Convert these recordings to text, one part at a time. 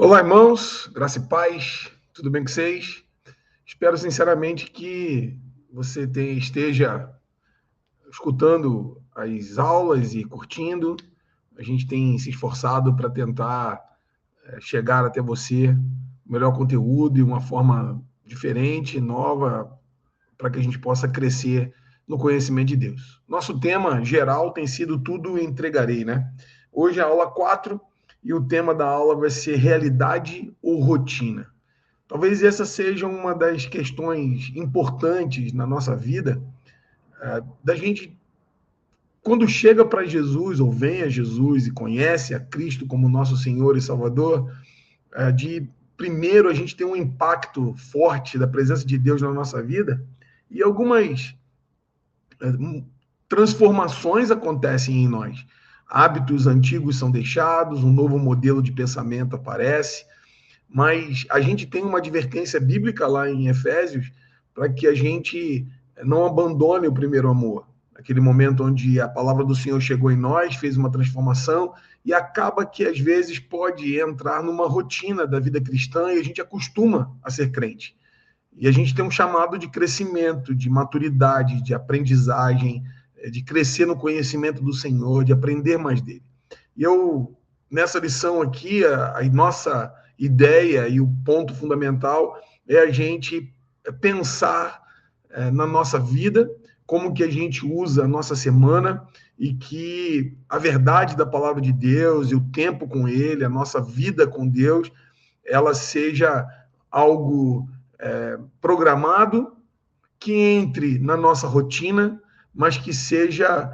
Olá, irmãos, graça e paz, tudo bem com vocês? Espero sinceramente que você esteja escutando as aulas e curtindo. A gente tem se esforçado para tentar chegar até você o melhor conteúdo e uma forma diferente, nova, para que a gente possa crescer no conhecimento de Deus. Nosso tema geral tem sido Tudo Entregarei, né? Hoje é a aula 4 e o tema da aula vai ser realidade ou rotina. Talvez essa seja uma das questões importantes na nossa vida, da gente, quando chega para Jesus, ou vem a Jesus e conhece a Cristo como nosso Senhor e Salvador, de primeiro a gente tem um impacto forte da presença de Deus na nossa vida, e algumas transformações acontecem em nós. Hábitos antigos são deixados, um novo modelo de pensamento aparece, mas a gente tem uma advertência bíblica lá em Efésios para que a gente não abandone o primeiro amor. Aquele momento onde a palavra do Senhor chegou em nós, fez uma transformação e acaba que às vezes pode entrar numa rotina da vida cristã e a gente acostuma a ser crente. E a gente tem um chamado de crescimento, de maturidade, de aprendizagem, de crescer no conhecimento do Senhor, de aprender mais dele. E eu, nessa lição aqui, a nossa ideia e o ponto fundamental é a gente pensar na nossa vida, como que a gente usa a nossa semana e que a verdade da palavra de Deus e o tempo com ele, a nossa vida com Deus, ela seja algo programado, que entre na nossa rotina, mas que seja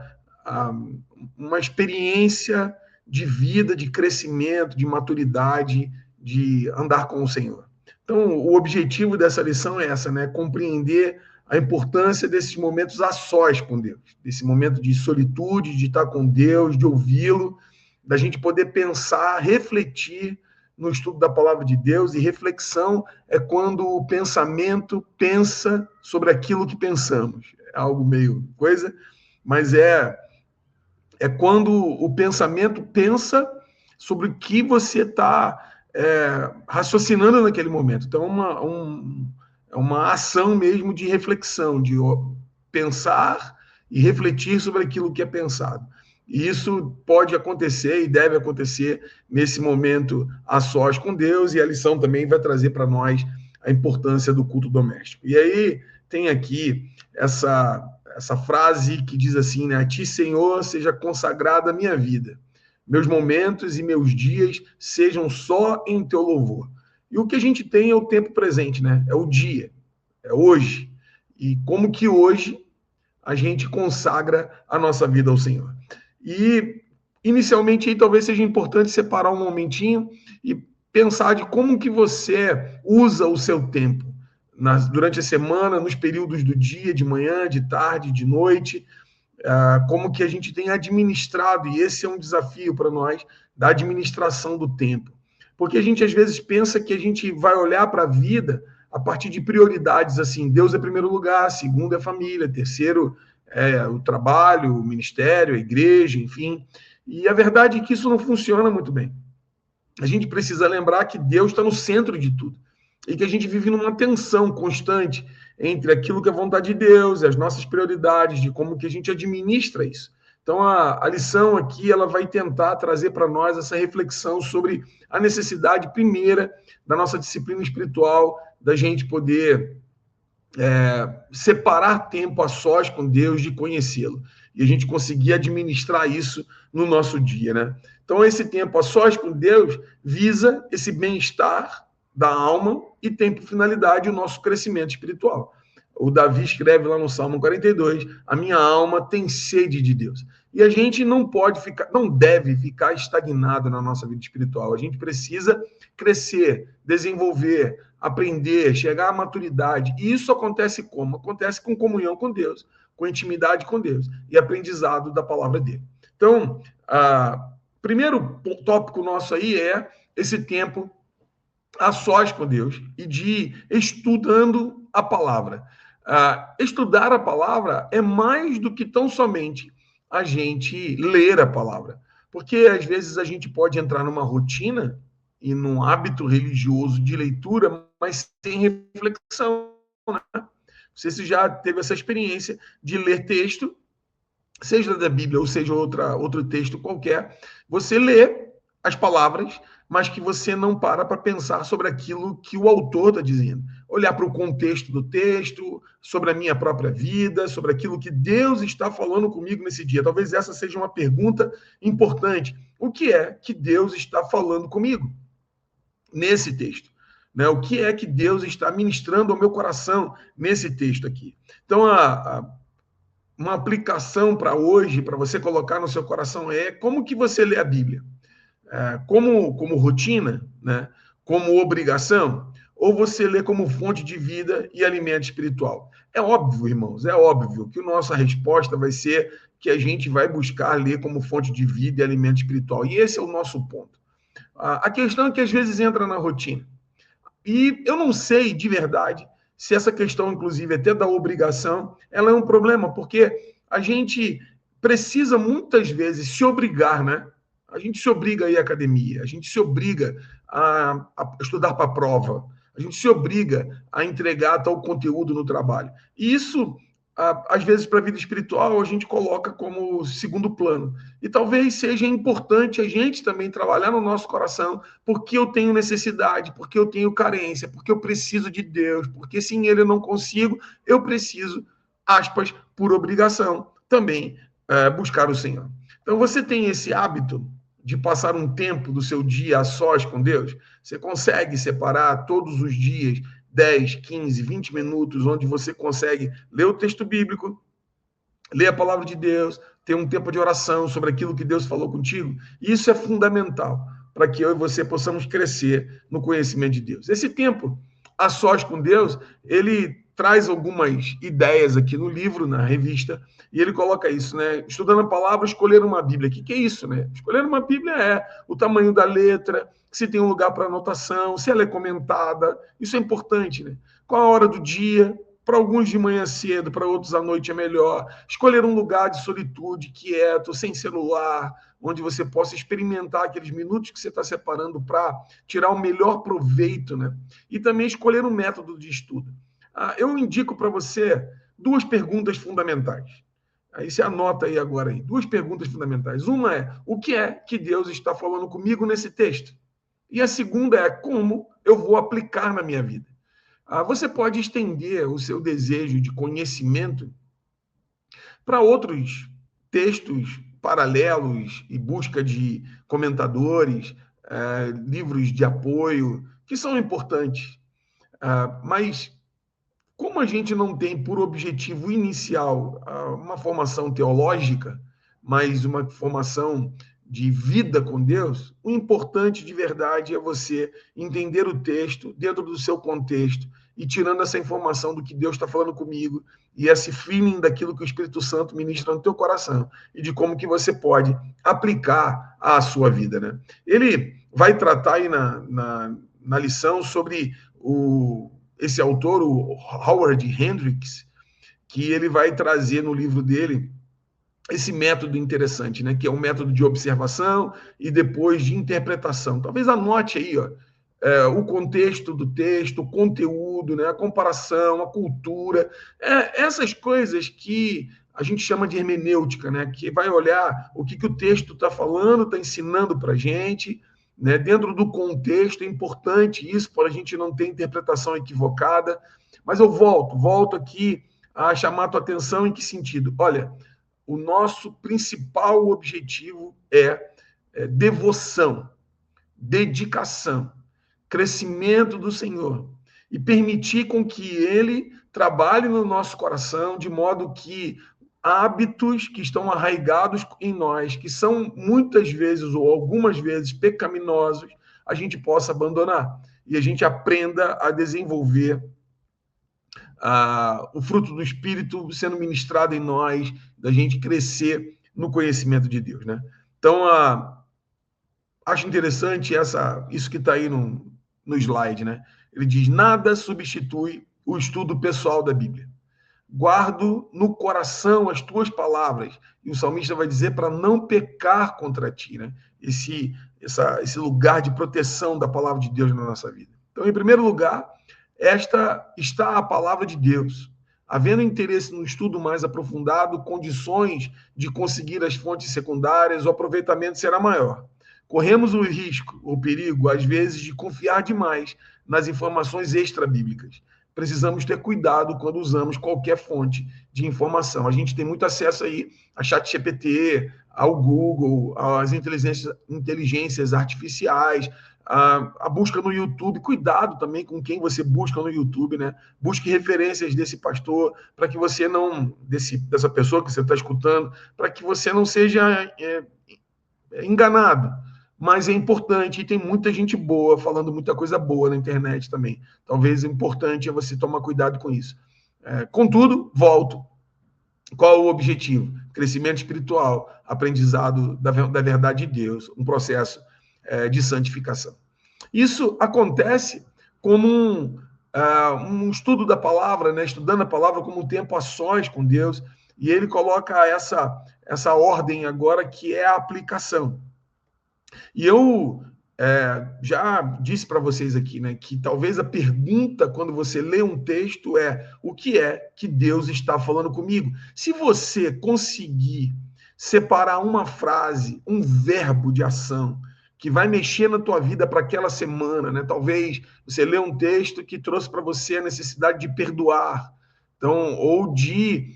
uma experiência de vida, de crescimento, de maturidade, de andar com o Senhor. Então, o objetivo dessa lição é essa, né? Compreender a importância desses momentos a sós com Deus, desse momento de solitude, de estar com Deus, de ouvi-lo, da gente poder pensar, refletir no estudo da palavra de Deus, e reflexão é quando o pensamento pensa sobre aquilo que pensamos. É algo meio coisa, mas é quando o pensamento pensa sobre o que você está raciocinando naquele momento. Então, é uma ação mesmo de reflexão, de pensar e refletir sobre aquilo que é pensado. E isso pode acontecer e deve acontecer nesse momento a sós com Deus, e a lição também vai trazer para nós a importância do culto doméstico. E aí tem aqui essa frase que diz assim, né? A ti, Senhor, seja consagrada a minha vida. Meus momentos e meus dias sejam só em teu louvor. E o que a gente tem é o tempo presente, né? É o dia, é hoje. E como que hoje a gente consagra a nossa vida ao Senhor. E, inicialmente, aí, talvez seja importante separar um momentinho e pensar de como que você usa o seu tempo durante a semana, nos períodos do dia, de manhã, de tarde, de noite, como que a gente tem administrado, e esse é um desafio para nós, da administração do tempo. Porque a gente, às vezes, pensa que a gente vai olhar para a vida a partir de prioridades, assim, Deus é primeiro lugar, segundo é família, terceiro é o trabalho, o ministério, a igreja, enfim. E a verdade é que isso não funciona muito bem. A gente precisa lembrar que Deus está no centro de tudo e que a gente vive numa tensão constante entre aquilo que é vontade de Deus e as nossas prioridades, de como que a gente administra isso. Então, a lição aqui, ela vai tentar trazer para nós essa reflexão sobre a necessidade primeira da nossa disciplina espiritual, da gente poder separar tempo a sós com Deus, de conhecê-lo. E a gente conseguir administrar isso no nosso dia, né? Então, esse tempo a sós com Deus visa esse bem-estar da alma e tem por finalidade o nosso crescimento espiritual. O Davi escreve lá no Salmo 42, a minha alma tem sede de Deus. E a gente não deve ficar estagnado na nossa vida espiritual. A gente precisa crescer, desenvolver, aprender, chegar à maturidade. E isso acontece como? Acontece com comunhão com Deus, com intimidade com Deus e aprendizado da palavra dele. Então, primeiro tópico nosso aí é esse tempo a sós com Deus e de estudando a palavra. Estudar a palavra é mais do que tão somente a gente ler a palavra. Porque, às vezes, a gente pode entrar numa rotina e num hábito religioso de leitura, mas sem reflexão, né? Não sei se já teve essa experiência de ler texto, seja da Bíblia ou seja outro texto qualquer, você lê as palavras, mas que você não para pensar sobre aquilo que o autor está dizendo. Olhar para o contexto do texto, sobre a minha própria vida, sobre aquilo que Deus está falando comigo nesse dia. Talvez essa seja uma pergunta importante. O que é que Deus está falando comigo nesse texto? Né? O que é que Deus está ministrando ao meu coração nesse texto aqui? Então, uma aplicação para hoje, para você colocar no seu coração, é como que você lê a Bíblia? Como rotina, né? Como obrigação? Ou você lê como fonte de vida e alimento espiritual? É óbvio, irmãos, é óbvio que a nossa resposta vai ser que a gente vai buscar ler como fonte de vida e alimento espiritual. E esse é o nosso ponto. A questão é que às vezes entra na rotina. E eu não sei de verdade se essa questão, inclusive, até da obrigação, ela é um problema, porque a gente precisa muitas vezes se obrigar, né? A gente se obriga a ir à academia, a gente se obriga a estudar para a prova, a gente se obriga a entregar tal conteúdo no trabalho. E isso, às vezes, para a vida espiritual, a gente coloca como segundo plano. E talvez seja importante a gente também trabalhar no nosso coração, porque eu tenho necessidade, porque eu tenho carência, porque eu preciso de Deus, porque sem Ele eu não consigo, eu preciso, aspas, por obrigação, também buscar o Senhor. Então, você tem esse hábito de passar um tempo do seu dia a sós com Deus? Você consegue separar todos os dias 10, 15, 20 minutos onde você consegue ler o texto bíblico, ler a palavra de Deus, ter um tempo de oração sobre aquilo que Deus falou contigo? Isso é fundamental para que eu e você possamos crescer no conhecimento de Deus. Esse tempo a sós com Deus, ele traz algumas ideias aqui no livro, na revista, e ele coloca isso, né? Estudando a palavra, escolher uma Bíblia. O que é isso, né? Escolher uma Bíblia é o tamanho da letra, se tem um lugar para anotação, se ela é comentada. Isso é importante, né? Qual a hora do dia? Para alguns de manhã cedo, para outros à noite é melhor. Escolher um lugar de solitude, quieto, sem celular, onde você possa experimentar aqueles minutos que você está separando para tirar o melhor proveito, né? E também escolher um método de estudo. Eu indico para você duas perguntas fundamentais. Aí você anota aí agora aí, duas perguntas fundamentais. Uma é: o que é que Deus está falando comigo nesse texto? E a segunda é: como eu vou aplicar na minha vida? Você pode estender o seu desejo de conhecimento para outros textos paralelos e busca de comentadores, livros de apoio, que são importantes. Mas como a gente não tem por objetivo inicial uma formação teológica, mas uma formação de vida com Deus, o importante de verdade é você entender o texto dentro do seu contexto e tirando essa informação do que Deus está falando comigo e esse feeling daquilo que o Espírito Santo ministra no teu coração e de como que você pode aplicar à sua vida, né? Ele vai tratar aí na lição sobre esse autor, o Howard Hendricks, que ele vai trazer no livro dele esse método interessante, né? Que é um método de observação e depois de interpretação. Talvez anote aí, ó, o contexto do texto, o conteúdo, né? A comparação, a cultura, essas coisas que a gente chama de hermenêutica, né? Que vai olhar o que o texto está falando, está ensinando para a gente, né? Dentro do contexto, é importante isso para a gente não ter interpretação equivocada. Mas eu volto aqui a chamar a tua atenção em que sentido? Olha, o nosso principal objetivo é devoção, dedicação, crescimento do Senhor e permitir com que Ele trabalhe no nosso coração de modo que hábitos que estão arraigados em nós, que são muitas vezes ou algumas vezes pecaminosos, a gente possa abandonar e a gente aprenda a desenvolver o fruto do Espírito sendo ministrado em nós, da gente crescer no conhecimento de Deus, né? Então, acho interessante isso que está aí no slide, né? Ele diz: nada substitui o estudo pessoal da Bíblia. Guardo no coração as tuas palavras. E o salmista vai dizer para não pecar contra ti, né? esse lugar de proteção da palavra de Deus na nossa vida. Então, em primeiro lugar, esta está a palavra de Deus. Havendo interesse no estudo mais aprofundado, condições de conseguir as fontes secundárias, o aproveitamento será maior. Corremos o risco, o perigo, às vezes, de confiar demais nas informações extra-bíblicas. Precisamos ter cuidado quando usamos qualquer fonte de informação. A gente tem muito acesso aí a ChatGPT, ao Google, às inteligências artificiais, a busca no YouTube. Cuidado também com quem você busca no YouTube, né? Busque referências desse pastor, para que você não, dessa pessoa que você está escutando, para que você não seja enganado. Mas é importante, e tem muita gente boa falando muita coisa boa na internet também. Talvez o importante é você tomar cuidado com isso. Contudo, volto. Qual o objetivo? Crescimento espiritual, aprendizado da verdade de Deus, um processo de santificação. Isso acontece como um estudo da palavra, né? Estudando a palavra como um tempo a sós com Deus, e ele coloca essa ordem agora que é a aplicação. E eu já disse para vocês aqui, né, que talvez a pergunta quando você lê um texto é: o que é que Deus está falando comigo? Se você conseguir separar uma frase, um verbo de ação que vai mexer na tua vida para aquela semana, né? Talvez você lê um texto que trouxe para você a necessidade de perdoar, então, ou de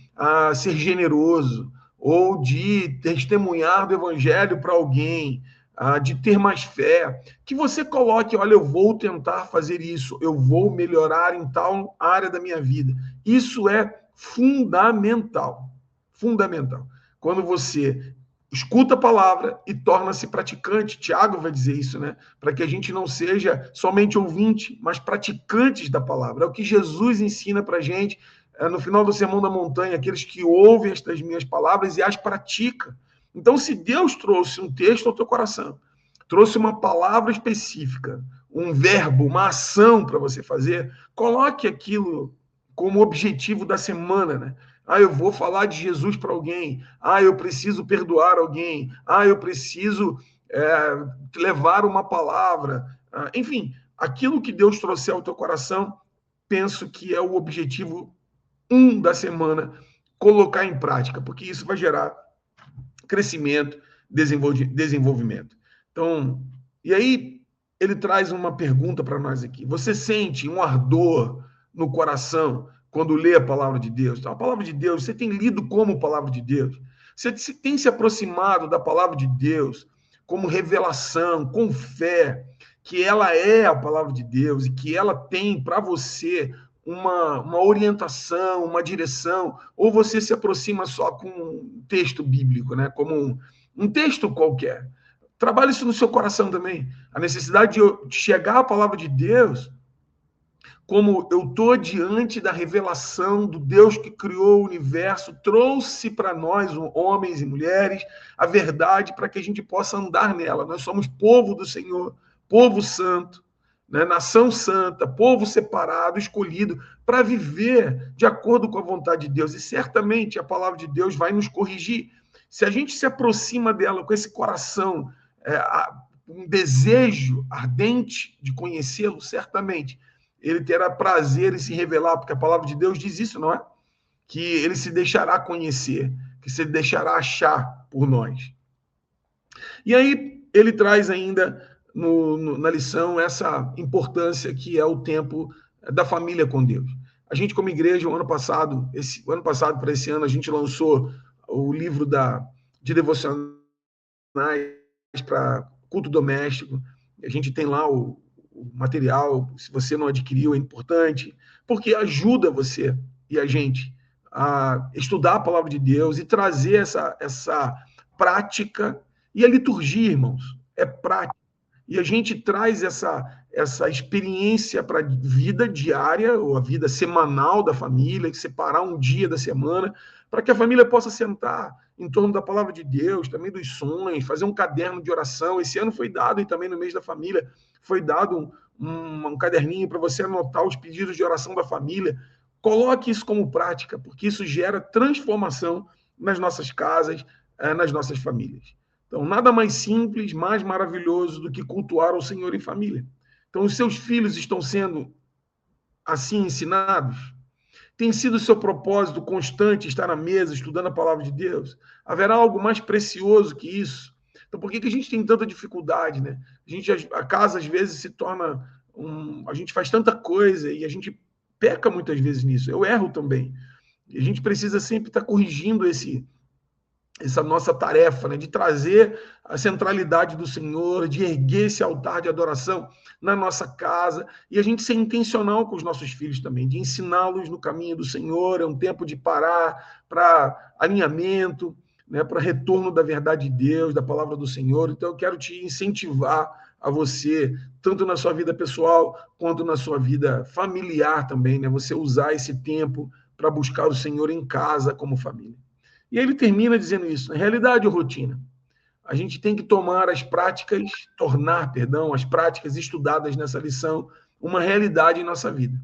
ser generoso, ou de testemunhar do evangelho para alguém, de ter mais fé, que você coloque: olha, eu vou tentar fazer isso, eu vou melhorar em tal área da minha vida. Isso é fundamental, fundamental. Quando você escuta a palavra e torna-se praticante, Tiago vai dizer isso, né? Para que a gente não seja somente ouvinte, mas praticantes da palavra. É o que Jesus ensina para a gente no final do Sermão da Montanha: aqueles que ouvem estas minhas palavras e as praticam. Então, se Deus trouxe um texto ao teu coração, trouxe uma palavra específica, um verbo, uma ação para você fazer, coloque aquilo como objetivo da semana, né? Eu vou falar de Jesus para alguém. Eu preciso perdoar alguém. Eu preciso levar uma palavra. Enfim, aquilo que Deus trouxe ao teu coração, penso que é o objetivo da semana, colocar em prática, porque isso vai gerar crescimento, desenvolvimento. Então, e aí ele traz uma pergunta para nós aqui: você sente um ardor no coração quando lê a palavra de Deus? Então, a palavra de Deus, você tem lido como palavra de Deus? Você tem se aproximado da palavra de Deus como revelação, com fé, que ela é a palavra de Deus e que ela tem para você uma orientação, uma direção, ou você se aproxima só com um texto bíblico, né? Como um texto qualquer? Trabalhe isso no seu coração também. A necessidade de chegar à palavra de Deus como eu estou diante da revelação do Deus que criou o universo, trouxe para nós, homens e mulheres, a verdade para que a gente possa andar nela. Nós somos povo do Senhor, povo santo, né? Nação santa, povo separado, escolhido, para viver de acordo com a vontade de Deus. E certamente a palavra de Deus vai nos corrigir. Se a gente se aproxima dela com esse coração, um desejo ardente de conhecê-lo, certamente ele terá prazer em se revelar, porque a palavra de Deus diz isso, não é? Que ele se deixará conhecer, que se deixará achar por nós. E aí ele traz ainda na lição essa importância que é o tempo da família com Deus. A gente, como igreja, o ano passado para esse ano, a gente lançou o livro de devocionais para culto doméstico. A gente tem lá o material, se você não adquiriu, é importante, porque ajuda você e a gente a estudar a palavra de Deus e trazer essa prática. E a liturgia, irmãos, é prática. E a gente traz essa experiência para a vida diária, ou a vida semanal da família, separar um dia da semana, para que a família possa sentar em torno da palavra de Deus, também dos sonhos, fazer um caderno de oração. Esse ano foi dado, e também no mês da família, foi dado um caderninho para você anotar os pedidos de oração da família. Coloque isso como prática, porque isso gera transformação nas nossas casas, nas nossas famílias. Então, nada mais simples, mais maravilhoso do que cultuar o Senhor em família. Então, os seus filhos estão sendo assim ensinados? Tem sido o seu propósito constante estar na mesa, estudando a palavra de Deus? Haverá algo mais precioso que isso? Então, por que a gente tem tanta dificuldade, né? A casa, às vezes, se torna a gente faz tanta coisa e a gente peca muitas vezes nisso. Eu erro também. E a gente precisa sempre estar corrigindo essa nossa tarefa, né, de trazer a centralidade do Senhor, de erguer esse altar de adoração na nossa casa, e a gente ser intencional com os nossos filhos também, de ensiná-los no caminho do Senhor. É um tempo de parar para alinhamento, né, para retorno da verdade de Deus, da palavra do Senhor. Então, eu quero te incentivar a você, tanto na sua vida pessoal, quanto na sua vida familiar também, né, você usar esse tempo para buscar o Senhor em casa como família. E ele termina dizendo isso: na realidade ou rotina, a gente tem que tornar, as práticas estudadas nessa lição uma realidade em nossa vida.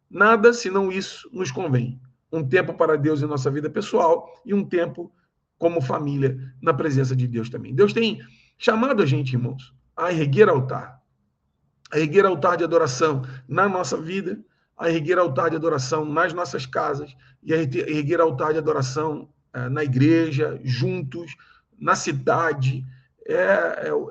Nada senão isso nos convém. Um tempo para Deus em nossa vida pessoal e um tempo como família na presença de Deus também. Deus tem chamado a gente, irmãos, a erguer altar de adoração na nossa vida, a erguer altar de adoração nas nossas casas e a erguer altar de adoração na igreja, juntos, na cidade.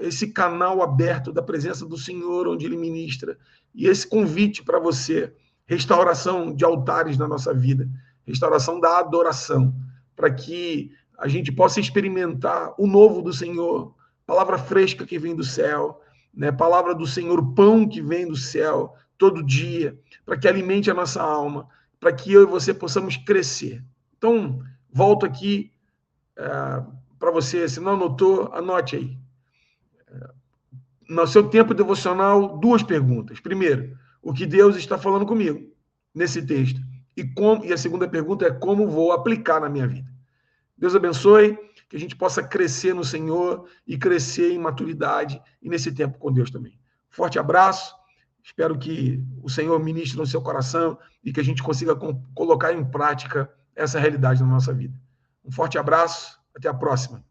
Esse canal aberto da presença do Senhor, onde Ele ministra. E esse convite para você, restauração de altares na nossa vida, restauração da adoração, para que a gente possa experimentar o novo do Senhor, palavra fresca que vem do céu, né? Palavra do Senhor, pão que vem do céu todo dia, para que alimente a nossa alma, para que eu e você possamos crescer. Então, volto aqui para você, se não anotou, anote aí. No seu tempo devocional, 2 perguntas. Primeiro, o que Deus está falando comigo nesse texto? E a segunda pergunta é como vou aplicar na minha vida. Deus abençoe, que a gente possa crescer no Senhor e crescer em maturidade e nesse tempo com Deus também. Forte abraço, espero que o Senhor ministre no seu coração e que a gente consiga colocar em prática essa realidade na nossa vida. Um forte abraço, até a próxima.